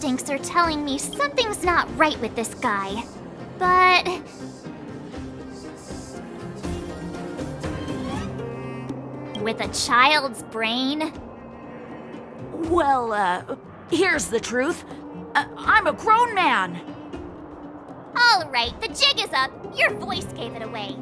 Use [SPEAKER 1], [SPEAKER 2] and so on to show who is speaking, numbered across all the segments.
[SPEAKER 1] instincts are telling me something's not right with this guy. But... with a child's brain?
[SPEAKER 2] Well, here's the truth. I'm a grown man.
[SPEAKER 1] All right, the jig is up. Your voice gave it away.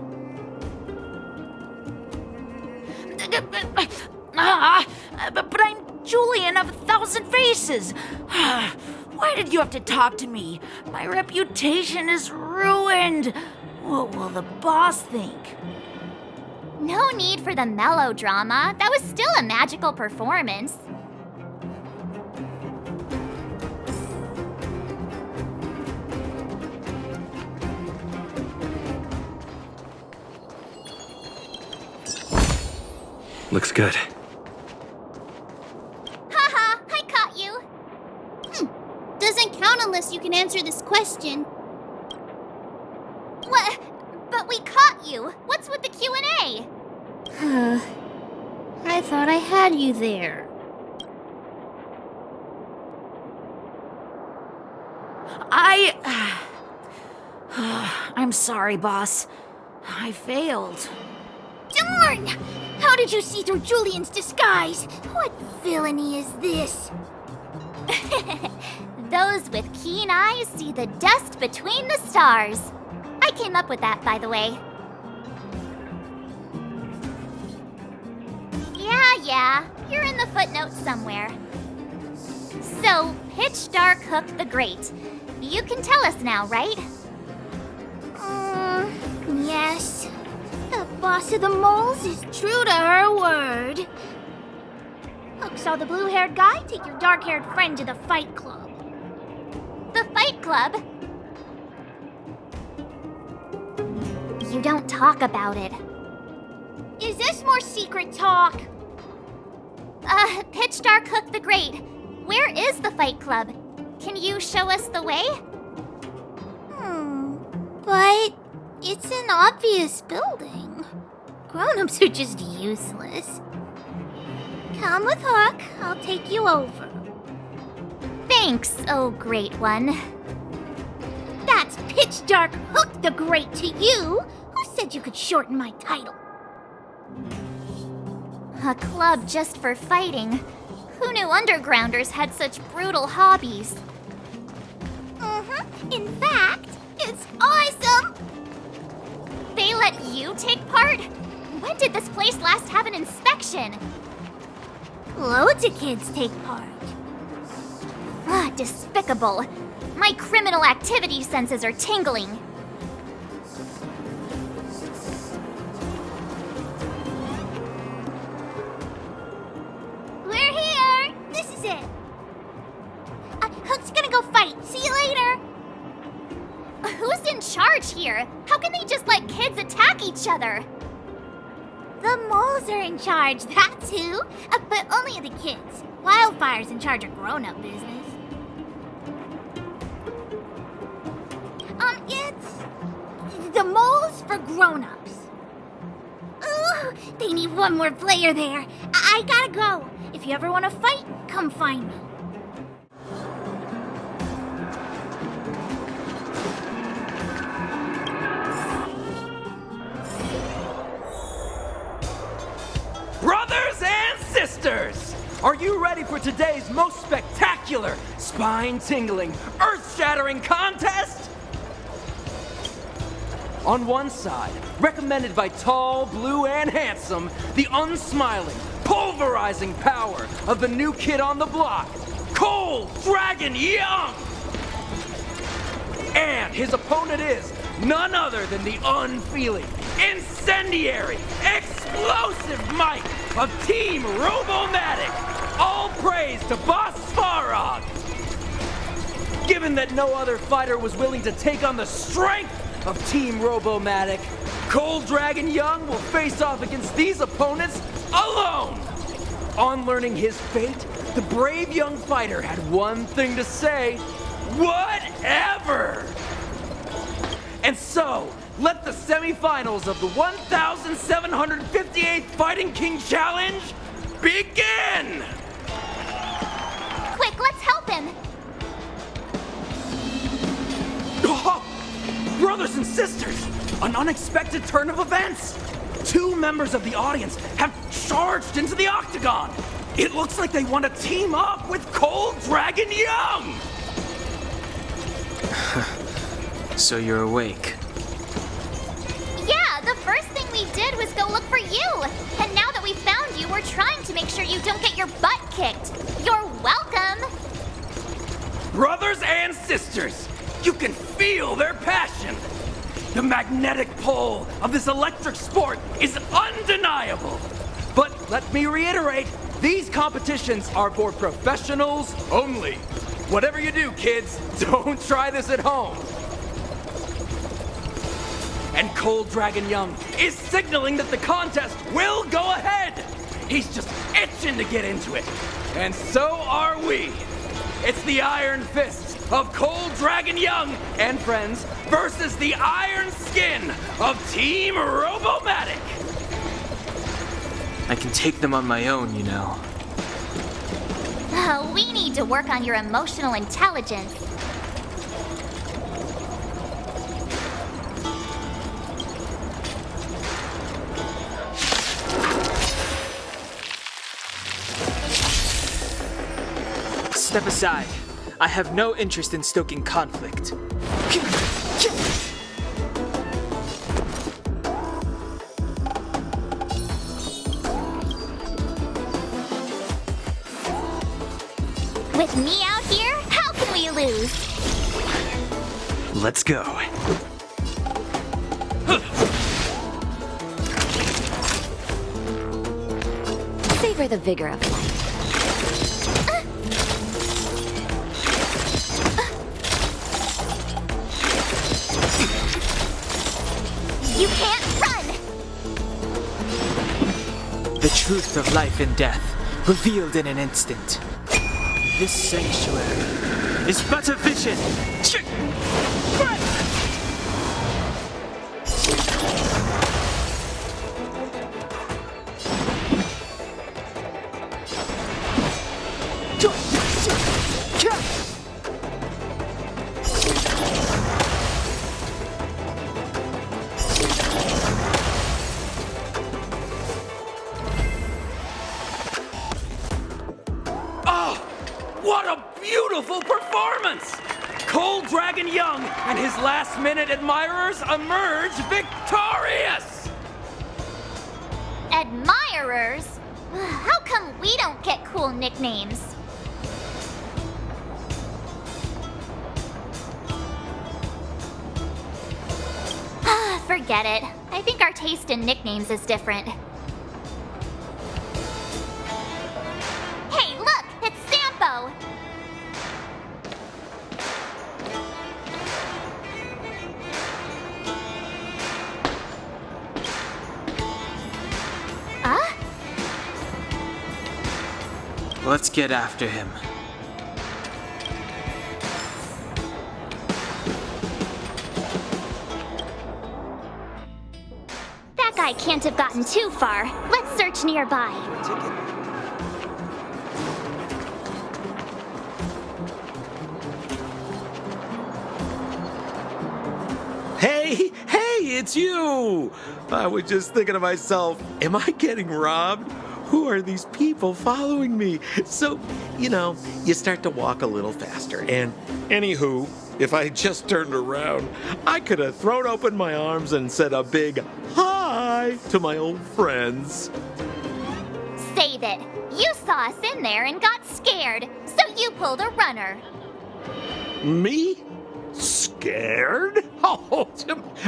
[SPEAKER 2] But I'm Julian of 1,000 Faces. Why did you have to talk to me? My reputation is ruined. What will the boss think?
[SPEAKER 1] No need for the melodrama. That was still a magical performance.
[SPEAKER 3] Looks good.
[SPEAKER 1] Haha, I caught you.
[SPEAKER 4] Doesn't count unless you can answer this question.
[SPEAKER 1] What? But we caught you. What's with the Q&A?
[SPEAKER 4] I thought I had you there.
[SPEAKER 2] I'm sorry, boss. I failed.
[SPEAKER 4] Darn! How did you see through Julian's disguise? What villainy is this?
[SPEAKER 1] Those with keen eyes see the dust between the stars. I came up with that, by the way. Yeah, you're in the footnotes somewhere. So, Pitch Dark Hook the Great. You can tell us now, right?
[SPEAKER 4] Yes. The boss of the moles is true to her word. Hook saw the blue-haired guy take your dark-haired friend to the fight club.
[SPEAKER 1] The Fight Club? You don't talk about it.
[SPEAKER 4] Is this more secret talk?
[SPEAKER 1] Pitch Dark Hook the Great. Where is the Fight Club? Can you show us the way?
[SPEAKER 4] But it's an obvious building. Grown-ups are just useless. Come with Hook, I'll take you over.
[SPEAKER 1] Thanks, oh great one.
[SPEAKER 4] That's Pitch Dark Hook the Great to you. Who said you could shorten my title?
[SPEAKER 1] A club just for fighting. Who knew undergrounders had such brutal hobbies?
[SPEAKER 4] In fact, it's awesome!
[SPEAKER 1] They let you take part? When did this place last have an inspection?
[SPEAKER 4] Loads of kids take part.
[SPEAKER 1] Ah, despicable. My criminal activity senses are tingling.
[SPEAKER 4] We're here! This is it. Hook's gonna go fight. See you later.
[SPEAKER 1] Who's in charge here? How can they just let kids attack each other?
[SPEAKER 4] The moles are in charge, that's who. But only the kids. Wildfire's in charge of grown-up business. It's the moles for grown-ups. Ooh, they need one more player there. I gotta go. If you ever want to fight, come find me.
[SPEAKER 5] Brothers and sisters, are you ready for today's most spectacular, spine-tingling, earth-shattering contest? On one side, recommended by tall, blue, and handsome, the unsmiling, pulverizing power of the new kid on the block, Cold Dragon Young! And his opponent is none other than the unfeeling, incendiary, explosive might of Team Robomatic! All praise to Boss Svarog! Given that no other fighter was willing to take on the strength of Team Robomatic, Cold Dragon Young will face off against these opponents alone! On learning his fate, the brave young fighter had one thing to say: whatever! And so, let the semifinals of the 1,758th Fighting King Challenge begin!
[SPEAKER 1] Quick, let's help him!
[SPEAKER 5] Brothers and sisters, an unexpected turn of events. 2 members of the audience have charged into the octagon. It looks like they want to team up with Cold Dragon Young.
[SPEAKER 3] So you're awake.
[SPEAKER 1] Yeah, the first thing we did was go look for you. And now that we found you, we're trying to make sure you don't get your butt kicked. You're welcome.
[SPEAKER 5] Brothers and sisters, you can feel their passion. The magnetic pull of this electric sport is undeniable. But let me reiterate, these competitions are for professionals only. Whatever you do, kids, don't try this at home. And Cold Dragon Young is signaling that the contest will go ahead. He's just itching to get into it. And so are we. It's the Iron Fists of Cold Dragon Young and friends versus the Iron Skin of Team Robomatic.
[SPEAKER 3] I can take them on my own, you know.
[SPEAKER 1] Oh, we need to work on your emotional intelligence.
[SPEAKER 3] Step aside. I have no interest in stoking conflict.
[SPEAKER 1] With me out here, how can we lose?
[SPEAKER 5] Let's go.
[SPEAKER 1] Savor the vigor of life. You can't run!
[SPEAKER 3] The truth of life and death, revealed in an instant. This sanctuary is but a vision.
[SPEAKER 5] What a beautiful performance! Cold Dragon Young and his last-minute admirers emerge victorious!
[SPEAKER 1] Admirers? How come we don't get cool nicknames? Forget it. I think our taste in nicknames is different. Hey, look! It's Sampo! Huh?
[SPEAKER 3] Let's get after him.
[SPEAKER 1] That guy can't have gotten too far. Let's search nearby.
[SPEAKER 6] Hey, it's you! I was just thinking to myself, am I getting robbed? Who are these people following me? So, you start to walk a little faster. And anywho, if I had just turned around, I could have thrown open my arms and said a big hi to my old friends.
[SPEAKER 1] Save it. You saw us in there and got scared, so you pulled a runner.
[SPEAKER 6] Me? Scared? Oh,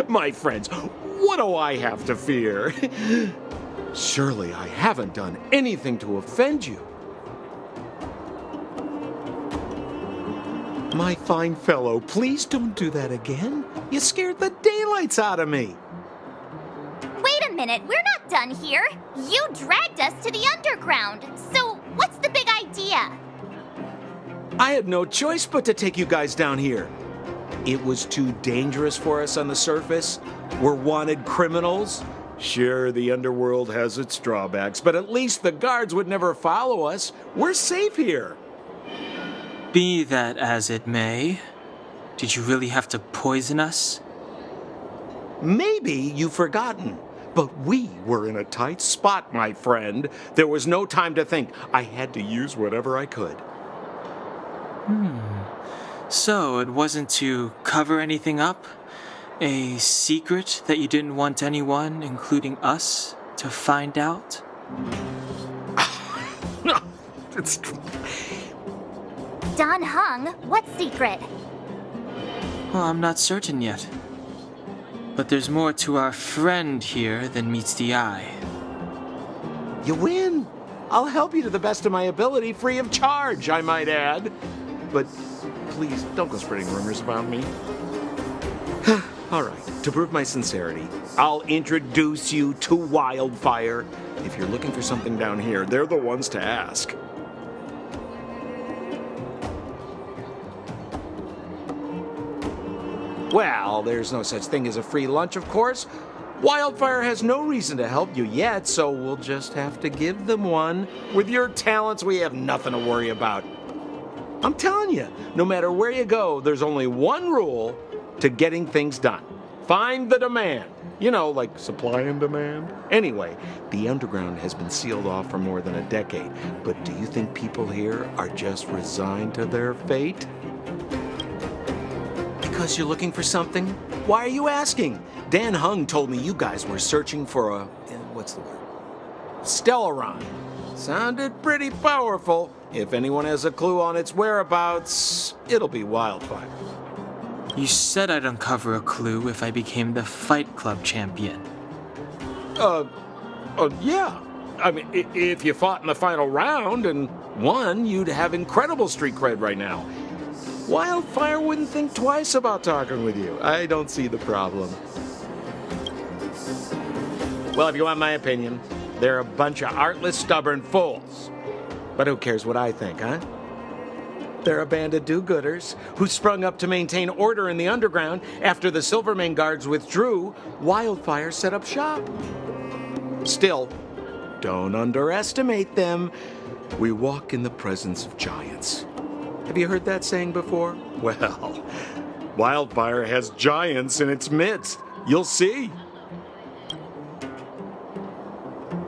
[SPEAKER 6] my friends, what do I have to fear? Surely I haven't done anything to offend you. My fine fellow, please don't do that again. You scared the daylights out of me.
[SPEAKER 1] Wait a minute, we're not done here. You dragged us to the underground. So, what's the big idea?
[SPEAKER 6] I had no choice but to take you guys down here. It was too dangerous for us on the surface. We're wanted criminals. Sure, the underworld has its drawbacks, but at least the guards would never follow us. We're safe here.
[SPEAKER 3] Be that as it may, did you really have to poison us?
[SPEAKER 6] Maybe you've forgotten. But we were in a tight spot, my friend. There was no time to think. I had to use whatever I could.
[SPEAKER 3] So it wasn't to cover anything up? A secret that you didn't want anyone, including us, to find out?
[SPEAKER 6] No, it's...
[SPEAKER 1] Don Hung, what secret?
[SPEAKER 3] Well, I'm not certain yet. But there's more to our friend here than meets the eye.
[SPEAKER 6] You win. I'll help you to the best of my ability, free of charge, I might add. But please, don't go spreading rumors about me. All right, to prove my sincerity, I'll introduce you to Wildfire. If you're looking for something down here, they're the ones to ask. Well, there's no such thing as a free lunch, of course. Wildfire has no reason to help you yet, so we'll just have to give them one. With your talents, we have nothing to worry about. I'm telling you, no matter where you go, there's only one rule to getting things done. Find the demand. You know, like supply and demand. Anyway, the underground has been sealed off for more than a decade. But do you think people here are just resigned to their fate? Because you're looking for something? Why are you asking? Dan Hung told me you guys were searching for a... what's the word? Stellaron. Sounded pretty powerful. If anyone has a clue on its whereabouts, it'll be Wildfire.
[SPEAKER 3] You said I'd uncover a clue if I became the Fight Club champion.
[SPEAKER 6] Yeah. I mean, if you fought in the final round and won, you'd have incredible street cred right now. Wildfire wouldn't think twice about talking with you. I don't see the problem. Well, if you want my opinion, they're a bunch of artless, stubborn fools. But who cares what I think, huh? They're a band of do-gooders who sprung up to maintain order in the underground. After the Silvermane guards withdrew, Wildfire set up shop. Still, don't underestimate them. We walk in the presence of giants. Have you heard that saying before? Well, Wildfire has giants in its midst. You'll see.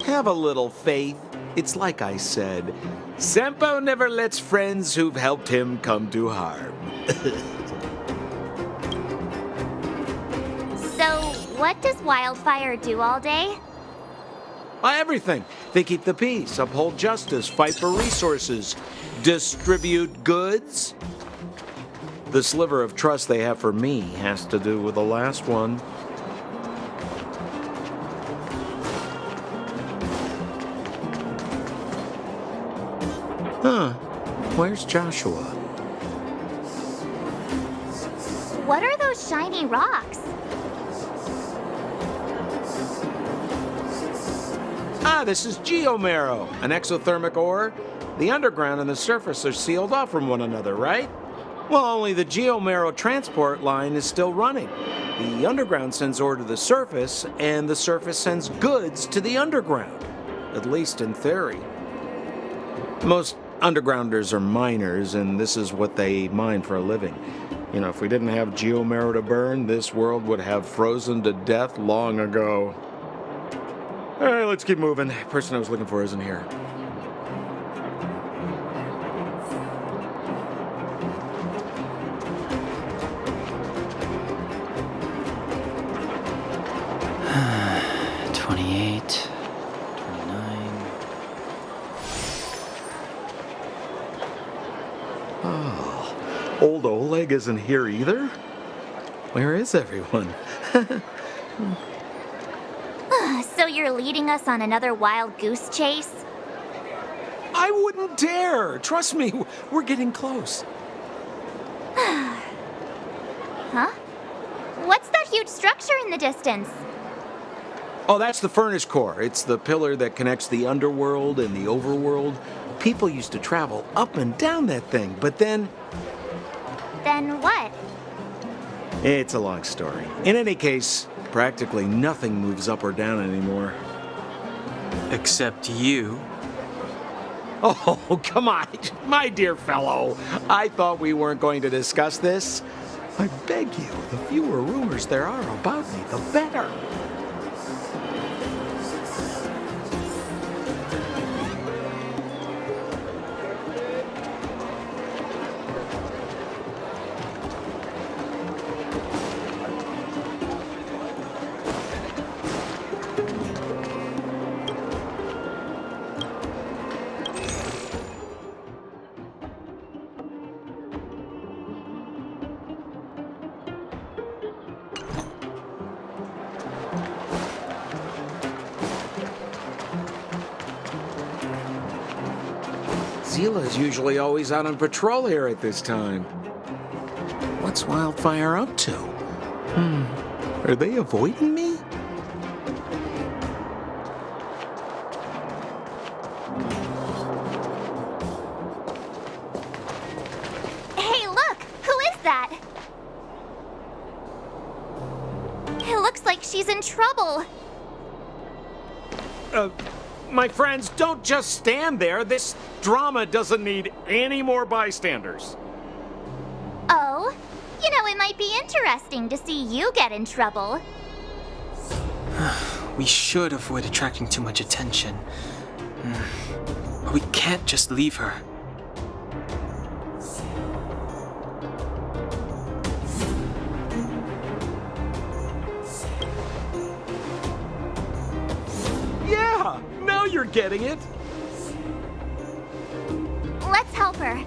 [SPEAKER 6] Have a little faith. It's like I said, Sempo never lets friends who've helped him come to harm.
[SPEAKER 1] So, what does Wildfire do all day?
[SPEAKER 6] Everything. They keep the peace, uphold justice, fight for resources, distribute goods. The sliver of trust they have for me has to do with the last one. Huh. Where's Joshua?
[SPEAKER 1] What are those shiny rocks?
[SPEAKER 6] This is geomarrow, an exothermic ore. The underground and the surface are sealed off from one another, right? Well, only the geomarrow transport line is still running. The underground sends ore to the surface, and the surface sends goods to the underground. At least in theory. Most undergrounders are miners, and this is what they mine for a living. You know, if we didn't have geomarrow to burn, this world would have frozen to death long ago. All right, let's keep moving. The person I was looking for isn't here. Old Oleg isn't here either? Where is everyone?
[SPEAKER 1] So you're leading us on another wild goose chase?
[SPEAKER 6] I wouldn't dare! Trust me, we're getting close.
[SPEAKER 1] Huh? What's that huge structure in the distance?
[SPEAKER 6] Oh, that's the furnace core. It's the pillar that connects the underworld and the overworld. People used to travel up and down that thing, but then...
[SPEAKER 1] Then what?
[SPEAKER 6] It's a long story. In any case, practically nothing moves up or down anymore.
[SPEAKER 3] Except you.
[SPEAKER 6] Oh, come on, my dear fellow. I thought we weren't going to discuss this. I beg you, the fewer rumors there are about me, the better. Zila's usually always out on patrol here at this time. What's Wildfire up to? Are they avoiding me?
[SPEAKER 1] Hey, look! Who is that? It looks like she's in trouble.
[SPEAKER 7] My friends, don't just stand there. This drama doesn't need any more bystanders.
[SPEAKER 1] Oh? You know, it might be interesting to see you get in trouble.
[SPEAKER 3] We should avoid attracting too much attention. But we can't just leave her.
[SPEAKER 7] Yeah, now you're getting it.
[SPEAKER 1] Let's help her.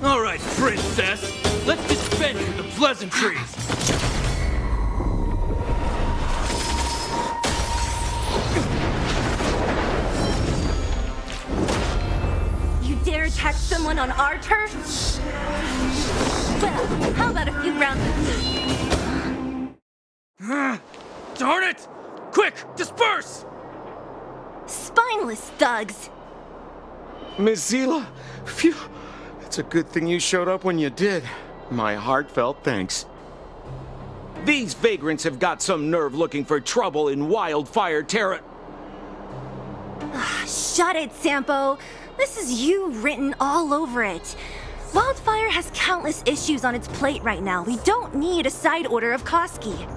[SPEAKER 5] All right, princess. Let's dispense with the pleasantries.
[SPEAKER 8] You dare attack someone on our turf? Well, how about a few rounds of me?
[SPEAKER 5] Darn it! Quick, disperse!
[SPEAKER 8] Spineless thugs!
[SPEAKER 6] Miss Zila, phew. It's a good thing you showed up when you did. My heartfelt thanks.
[SPEAKER 7] These vagrants have got some nerve looking for trouble in Wildfire Terra.
[SPEAKER 8] Shut it, Sampo. This is you written all over it. Wildfire has countless issues on its plate right now. We don't need a side order of Koski.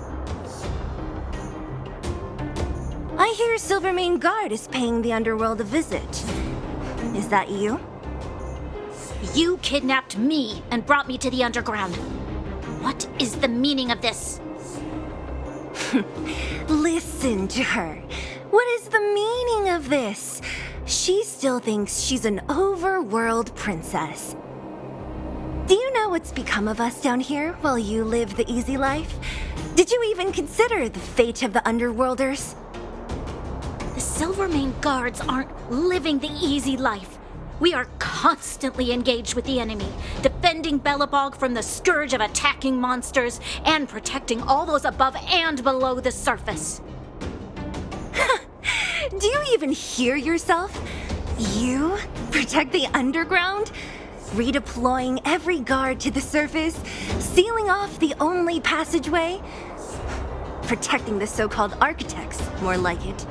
[SPEAKER 8] I hear Silvermane Guard is paying the underworld a visit. Is that you?
[SPEAKER 9] You kidnapped me and brought me to the underground. What is the meaning of this?
[SPEAKER 8] Listen to her. What is the meaning of this? She still thinks she's an overworld princess. Do you know what's become of us down here while you live the easy life? Did you even consider the fate of the underworlders?
[SPEAKER 9] The Silvermane Guards aren't living the easy life. We are constantly engaged with the enemy, defending Belobog from the scourge of attacking monsters and protecting all those above and below the surface.
[SPEAKER 8] Do you even hear yourself? You protect the underground? Redeploying every guard to the surface? Sealing off the only passageway? Protecting the so-called architects, more like it.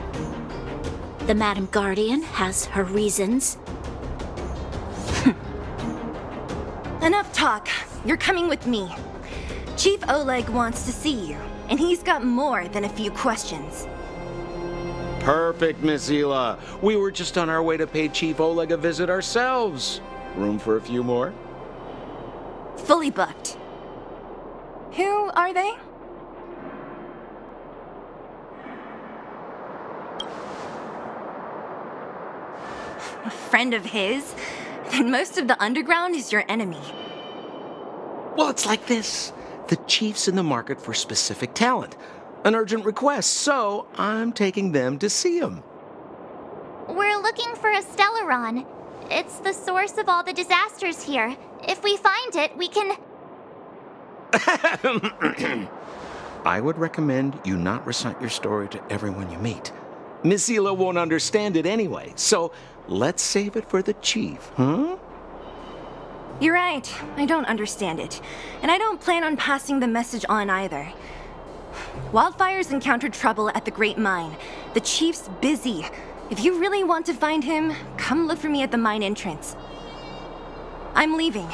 [SPEAKER 9] The Madam Guardian has her reasons.
[SPEAKER 8] Enough talk. You're coming with me. Chief Oleg wants to see you, and he's got more than a few questions.
[SPEAKER 6] Perfect, Miss Zila. We were just on our way to pay Chief Oleg a visit ourselves. Room for a few more?
[SPEAKER 8] Fully booked. Who are they? A friend of his? Then most of the underground is your enemy.
[SPEAKER 6] Well, it's like this. The chief's in the market for specific talent. An urgent request, so I'm taking them to see him.
[SPEAKER 1] We're looking for a Stellaron. It's the source of all the disasters here. If we find it, we can...
[SPEAKER 6] I would recommend you not recite your story to everyone you meet. Miss Zila won't understand it anyway, so let's save it for the chief, huh?
[SPEAKER 8] You're right. I don't understand it. And I don't plan on passing the message on either. Wildfire's encountered trouble at the Great Mine. The chief's busy. If you really want to find him, come look for me at the mine entrance. I'm leaving.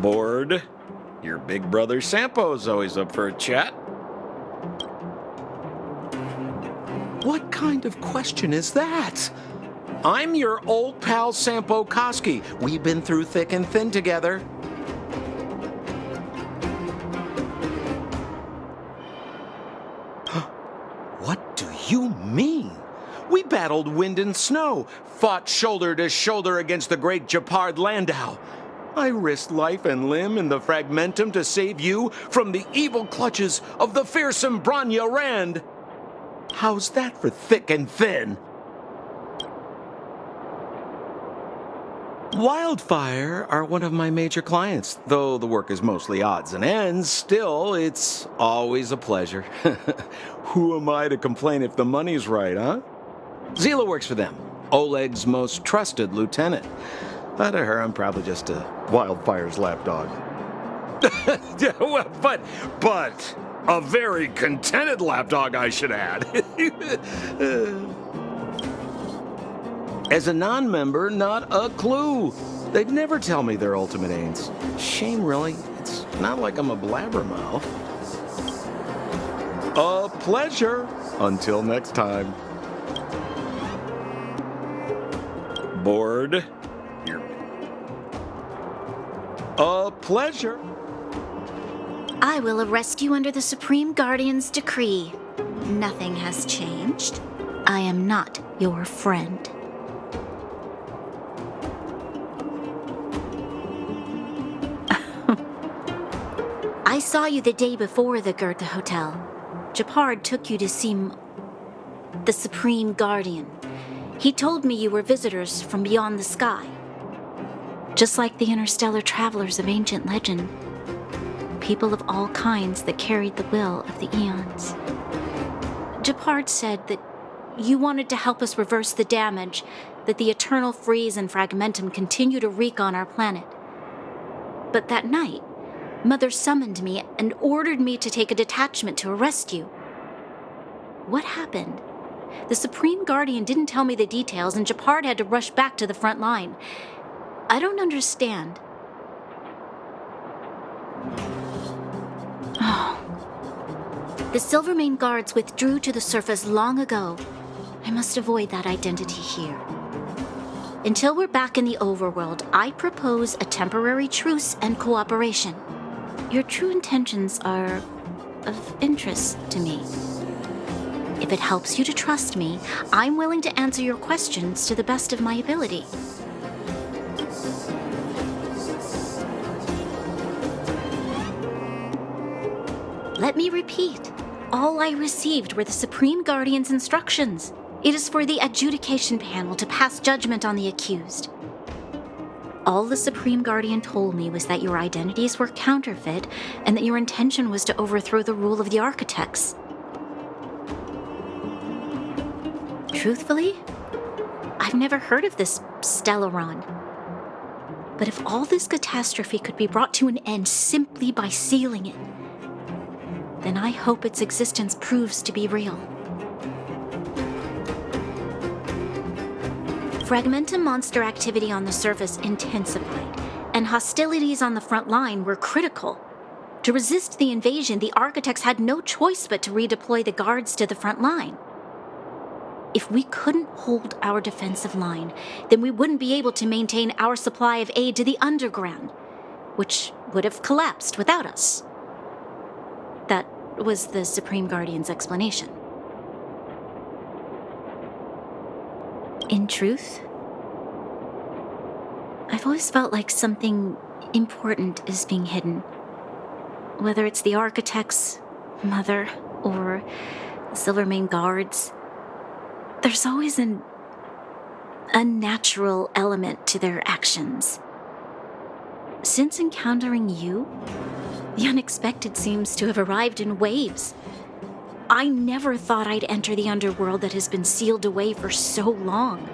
[SPEAKER 7] Bored? Your big brother Sampo's always up for a chat.
[SPEAKER 6] What kind of question is that? I'm your old pal Sampo Koski. We've been through thick and thin together. What do you mean? We battled wind and snow, fought shoulder to shoulder against the great Japard Landau. I risked life and limb in the Fragmentum to save you from the evil clutches of the fearsome Branya Rand. How's that for thick and thin? Wildfire are one of my major clients. Though the work is mostly odds and ends, still, it's always a pleasure. Who am I to complain if the money's right, huh? Zila works for them, Oleg's most trusted lieutenant. To her, I'm probably just a Wildfire's lapdog.
[SPEAKER 7] Yeah, well, but a very contented lapdog, I should add.
[SPEAKER 6] As a non-member, not a clue. They'd never tell me their ultimate aims. Shame, really. It's not like I'm a blabbermouth. A pleasure. Until next time.
[SPEAKER 7] Bored?
[SPEAKER 6] A pleasure.
[SPEAKER 9] I will arrest you under the Supreme Guardian's decree. Nothing has changed. I am not your friend. I saw you the day before the Goethe Hotel. Japard took you to see the Supreme Guardian. He told me you were visitors from beyond the sky. Just like the interstellar travelers of ancient legend. People of all kinds that carried the will of the eons. Japard said that you wanted to help us reverse the damage that the eternal freeze and fragmentum continue to wreak on our planet. But that night, Mother summoned me and ordered me to take a detachment to arrest you. What happened? The Supreme Guardian didn't tell me the details, and Japard had to rush back to the front line. I don't understand. Oh. The Silvermane Guards withdrew to the surface long ago. I must avoid that identity here. Until we're back in the overworld, I propose a temporary truce and cooperation. Your true intentions are of interest to me. If it helps you to trust me, I'm willing to answer your questions to the best of my ability. Let me repeat. All I received were the Supreme Guardian's instructions. It is for the adjudication panel to pass judgment on the accused. All the Supreme Guardian told me was that your identities were counterfeit and that your intention was to overthrow the rule of the architects. Truthfully, I've never heard of this Stellaron. But if all this catastrophe could be brought to an end simply by sealing it, then I hope its existence proves to be real. Fragmentum monster activity on the surface intensified, and hostilities on the front line were critical. To resist the invasion, the architects had no choice but to redeploy the guards to the front line. If we couldn't hold our defensive line, then we wouldn't be able to maintain our supply of aid to the underground, which would have collapsed without us. That was the Supreme Guardian's explanation. In truth, I've always felt like something important is being hidden. Whether it's the architects, Mother, or the Silvermane Guards, there's always an unnatural element to their actions. Since encountering you, the unexpected seems to have arrived in waves. I never thought I'd enter the underworld that has been sealed away for so long.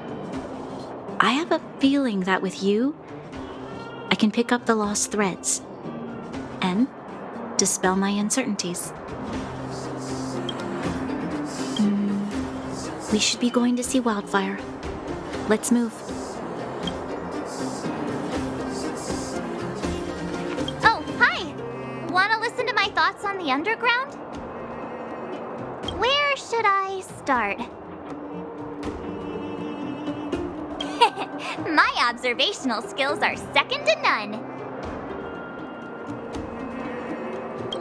[SPEAKER 9] I have a feeling that with you, I can pick up the lost threads and dispel my uncertainties. We should be going to see Wildfire. Let's move.
[SPEAKER 1] to my thoughts on the underground? Where should I start? My observational skills are second to none.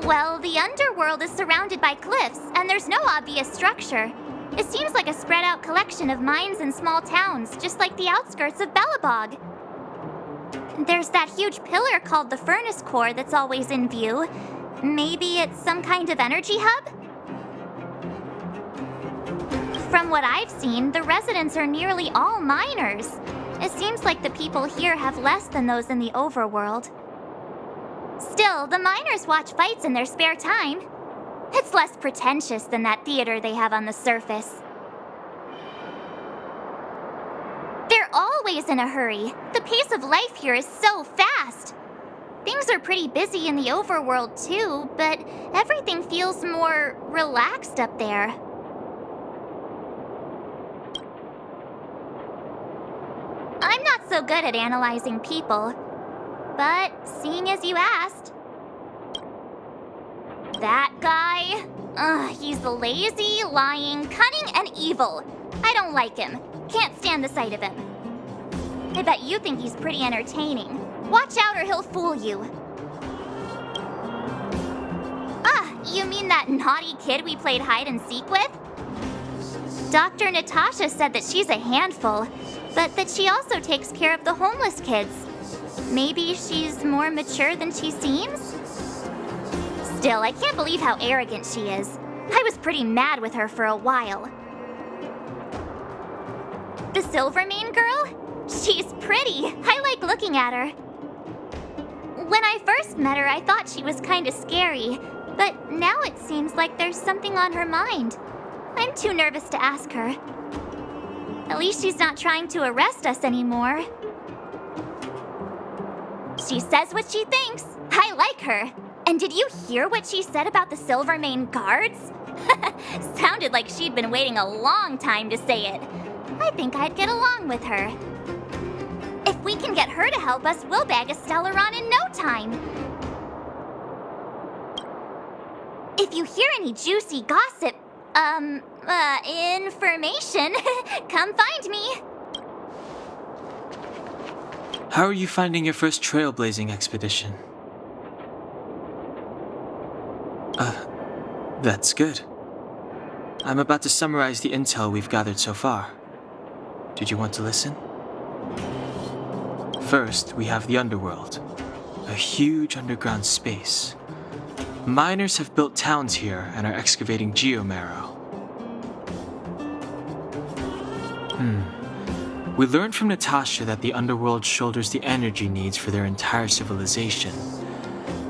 [SPEAKER 1] Well, the underworld is surrounded by cliffs, and there's no obvious structure. It seems like a spread out collection of mines and small towns, just like the outskirts of Belobog. There's that huge pillar called the furnace core that's always in view. Maybe it's some kind of energy hub? From what I've seen, the residents are nearly all miners. It seems like the people here have less than those in the overworld. Still, the miners watch fights in their spare time. It's less pretentious than that theater they have on the surface. They're always in a hurry. The pace of life here is so fast. Things are pretty busy in the overworld too, but everything feels more relaxed up there. I'm not so good at analyzing people, but seeing as you asked. That guy? He's lazy, lying, cunning, and evil. I don't like him. Can't stand the sight of him. I bet you think he's pretty entertaining. Watch out or he'll fool you. You mean that naughty kid we played hide and seek with? Dr. Natasha said that she's a handful, but that she also takes care of the homeless kids. Maybe she's more mature than she seems? Still, I can't believe how arrogant she is. I was pretty mad with her for a while. The Silvermane girl? She's pretty. I like looking at her. When I first met her, I thought she was kinda scary, but now it seems like there's something on her mind. I'm too nervous to ask her. At least she's not trying to arrest us anymore. She says what she thinks. I like her. And did you hear what she said about the Silvermane guards? Sounded like she'd been waiting a long time to say it. I think I'd get along with her. If we can get her to help us, we'll bag a Stellaron in no time. If you hear any juicy gossip, information, come find me.
[SPEAKER 3] How are you finding your first trailblazing expedition? That's good. I'm about to summarize the intel we've gathered so far. Did you want to listen? First, we have the underworld, a huge underground space. Miners have built towns here and are excavating geomarrow. We learned from Natasha that the underworld shoulders the energy needs for their entire civilization.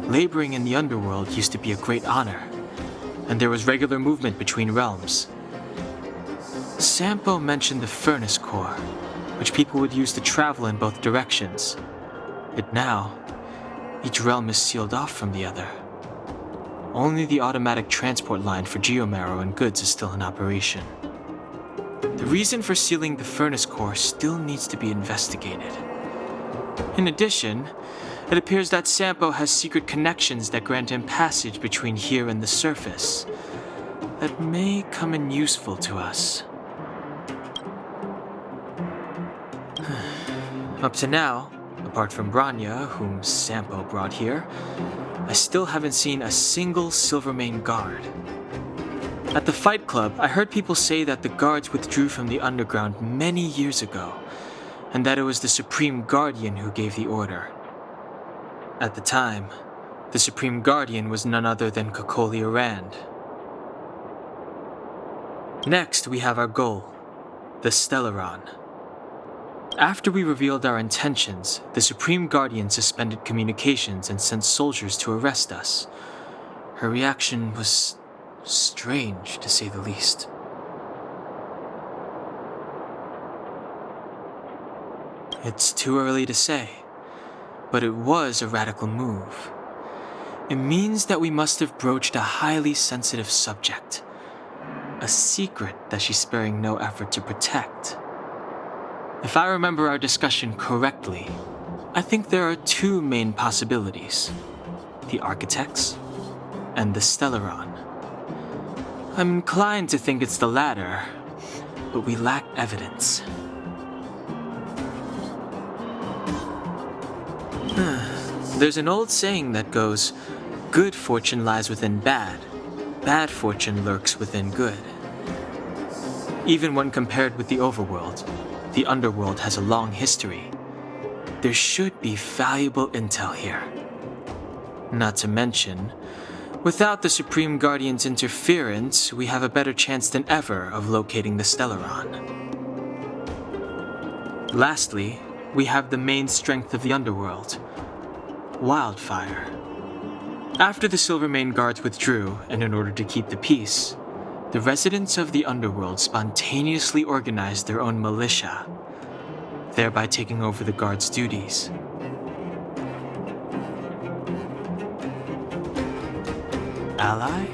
[SPEAKER 3] Laboring in the underworld used to be a great honor, and there was regular movement between realms. Sampo mentioned the furnace core, which people would use to travel in both directions. But now, each realm is sealed off from the other. Only the automatic transport line for geomarrow and goods is still in operation. The reason for sealing the furnace core still needs to be investigated. In addition, it appears that Sampo has secret connections that grant him passage between here and the surface that may come in useful to us. Up to now, apart from Branya, whom Sampo brought here, I still haven't seen a single Silvermane guard. At the Fight Club, I heard people say that the guards withdrew from the underground many years ago, and that it was the Supreme Guardian who gave the order. At the time, the Supreme Guardian was none other than Cocolia Rand. Next, we have our goal, the Stellaron. After we revealed our intentions, the Supreme Guardian suspended communications and sent soldiers to arrest us. Her reaction was strange, to say the least. It's too early to say, but it was a radical move. It means that we must have broached a highly sensitive subject, a secret that she's sparing no effort to protect. If I remember our discussion correctly, I think there are two main possibilities: the architects and the Stellaron. I'm inclined to think it's the latter, but we lack evidence. There's an old saying that goes, good fortune lies within bad fortune lurks within good. Even when compared with the overworld, the underworld has a long history. There should be valuable intel here. Not to mention, without the Supreme Guardian's interference, we have a better chance than ever of locating the Stellaron. Lastly, we have the main strength of the underworld, wildfire. After the Silvermane guards withdrew, and in order to keep the peace, the residents of the underworld spontaneously organized their own militia, thereby taking over the guards' duties. Ally?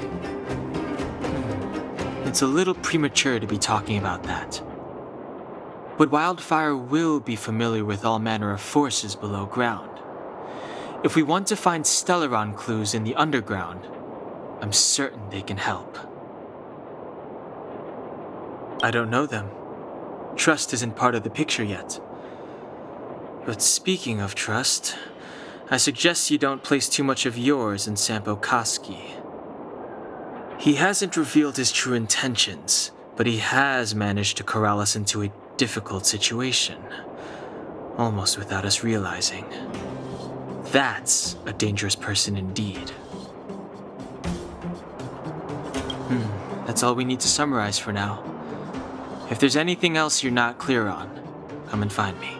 [SPEAKER 3] It's a little premature to be talking about that. But Wildfire will be familiar with all manner of forces below ground. If we want to find Stellaron clues in the underground, I'm certain they can help. I don't know them. Trust isn't part of the picture yet. But speaking of trust, I suggest you don't place too much of yours in Sampo Koski. He hasn't revealed his true intentions, but he has managed to corral us into a difficult situation, almost without us realizing. That's a dangerous person indeed. That's all we need to summarize for now. If there's anything else you're not clear on, come and find me.